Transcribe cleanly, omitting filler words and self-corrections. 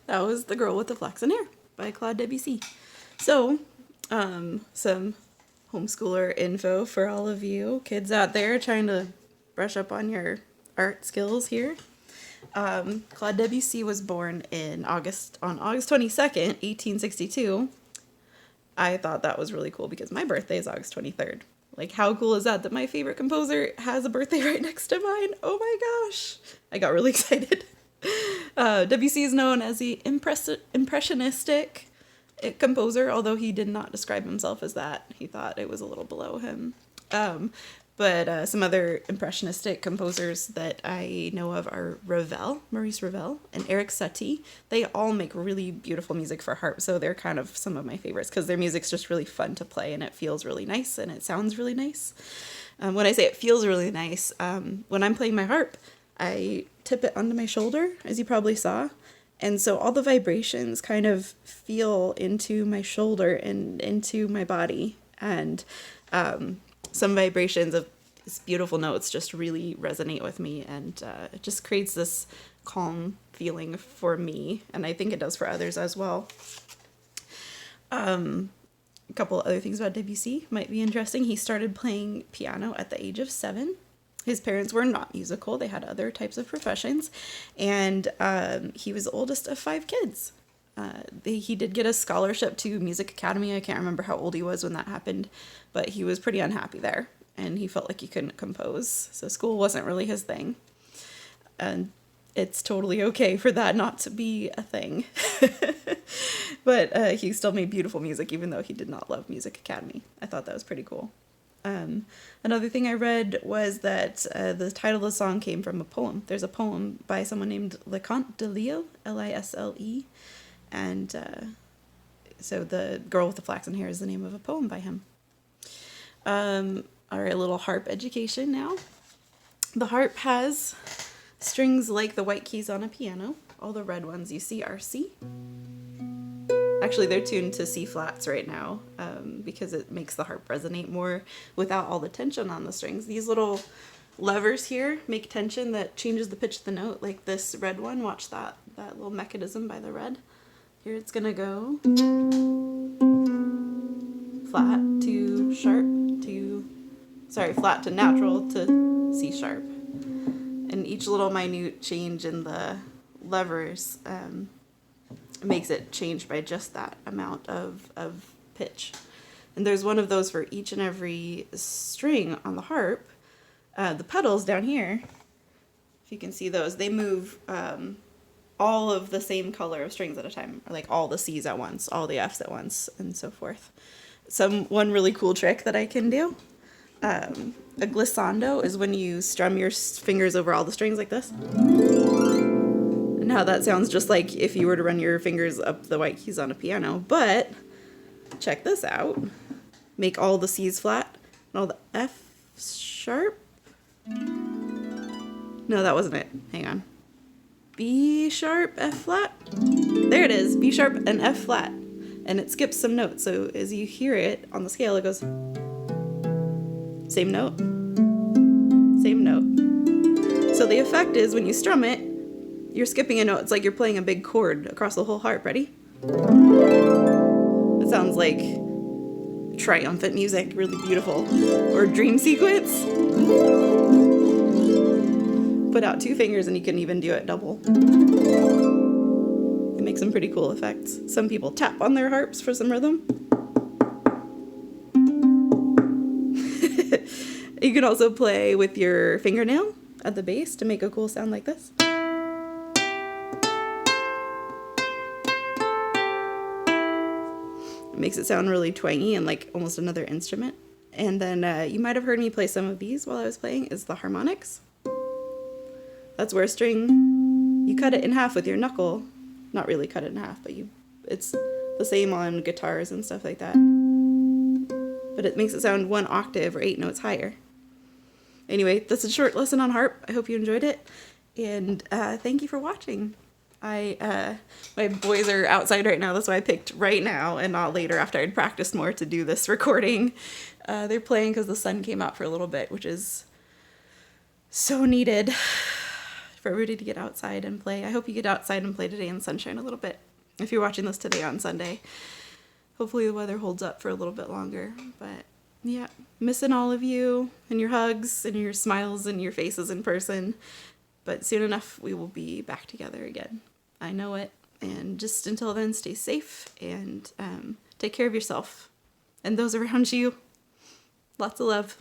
That was The Girl with the Flaxen Hair by Claude Debussy. So, some homeschooler info for all of you kids out there trying to brush up on your art skills here. Claude Debussy was born on August 22nd, 1862. I thought that was really cool because my birthday is August 23rd. Like, how cool is that my favorite composer has a birthday right next to mine? Oh my gosh. I got really excited. Debussy is known as the impressionistic composer, although he did not describe himself as that. He thought it was a little below him. But some other impressionistic composers that I know of are Maurice Ravel, and Eric Satie. They all make really beautiful music for harp, so they're kind of some of my favorites because their music's just really fun to play, and it feels really nice, and it sounds really nice. When I say it feels really nice, when I'm playing my harp, I tip it onto my shoulder, as you probably saw, and so all the vibrations kind of feel into my shoulder and into my body, and some vibrations of these beautiful notes just really resonate with me, and it just creates this calm feeling for me, and I think it does for others as well. A couple other things about Debussy might be interesting. He started playing piano at the age of 7. His parents were not musical. They had other types of professions, and he was the oldest of 5 kids. He did get a scholarship to Music Academy. I can't remember how old he was when that happened, but he was pretty unhappy there, and he felt like he couldn't compose, so school wasn't really his thing. And it's totally okay for that not to be a thing. But he still made beautiful music, even though he did not love Music Academy. I thought that was pretty cool. Another thing I read was that the title of the song came from a poem. There's a poem by someone named Leconte de Lisle, Lisle, and so The Girl with the Flaxen Hair is the name of a poem by him. All right, a little harp education now. The harp has strings like the white keys on a piano. All the red ones you see are C. Actually, they're tuned to C flats right now because it makes the harp resonate more without all the tension on the strings. These little levers here make tension that changes the pitch of the note, like this red one. Watch that little mechanism by the red. Here it's gonna go flat to sharp to, sorry, flat to natural to C sharp. And each little minute change in the levers makes it change by just that amount of pitch. And there's one of those for each and every string on the harp. The pedals down here, if you can see those, they move all of the same color of strings at a time, or like all the C's at once, all the F's at once, and so forth. One really cool trick that I can do, a glissando, is when you strum your fingers over all the strings like this. And how that sounds just like if you were to run your fingers up the white keys on a piano. But check this out. Make all the C's flat and all the F sharp. No, that wasn't it. Hang on. B sharp, F flat. There it is. B sharp and F flat. And it skips some notes. So as you hear it on the scale, it goes same note, same note. So the effect is when you strum it, you're skipping a note. It's like you're playing a big chord across the whole harp. Ready? It sounds like triumphant music, really beautiful. Or dream sequence. Put out 2 fingers and you can even do it double. It makes some pretty cool effects. Some people tap on their harps for some rhythm. You can also play with your fingernail at the bass to make a cool sound like this. It makes it sound really twangy and like almost another instrument. And then you might have heard me play some of these while I was playing, is the harmonics. That's where a string, you cut it in half with your knuckle. Not really cut it in half, but it's the same on guitars and stuff like that. But it makes it sound 1 octave or 8 notes higher. Anyway, that's a short lesson on harp. I hope you enjoyed it. And thank you for watching. My boys are outside right now. That's why I picked right now and not later after I'd practiced more to do this recording. They're playing because the sun came out for a little bit, which is so needed for everybody to get outside and play. I hope you get outside and play today in sunshine a little bit. If you're watching this today on Sunday, hopefully the weather holds up for a little bit longer. But yeah, missing all of you and your hugs and your smiles and your faces in person. But soon enough, we will be back together again. I know it. And just until then, stay safe and take care of yourself and those around you. Lots of love.